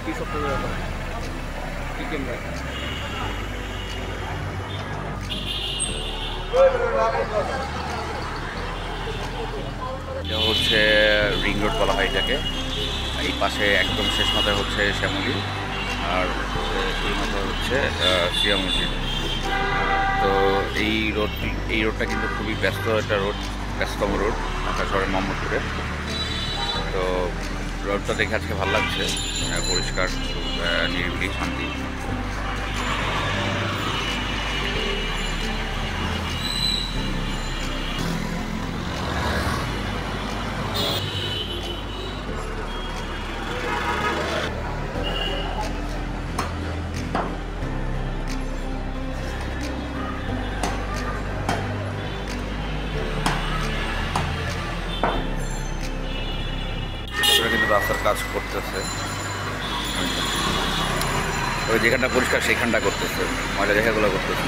কি সপ্তাহের ব্যাপার কি কেমন এটা হচ্ছে রিং রোড বলা হয় এটাকে। এই পাশে একদম শেষ মাথায় হচ্ছে শ্যামলী, আর এই মাথায় হচ্ছে সিয়া মসজিদ। তো এই রোডটা কিন্তু খুবই ব্যস্ত একটা রোড, ব্যস্ততম রোড ঢাকা শহরের মোহাম্মদপুরে। তো রোডটা দেখে আজকে ভালো লাগছে, পরিষ্কার, নিরিবিলি, শান্তি। কিন্তু রাস্তার কাজ করতেছে, ওই যেখানটা পরিষ্কার সেখানটা করতেছে, ময়লা জায়গাগুলো করতেছে।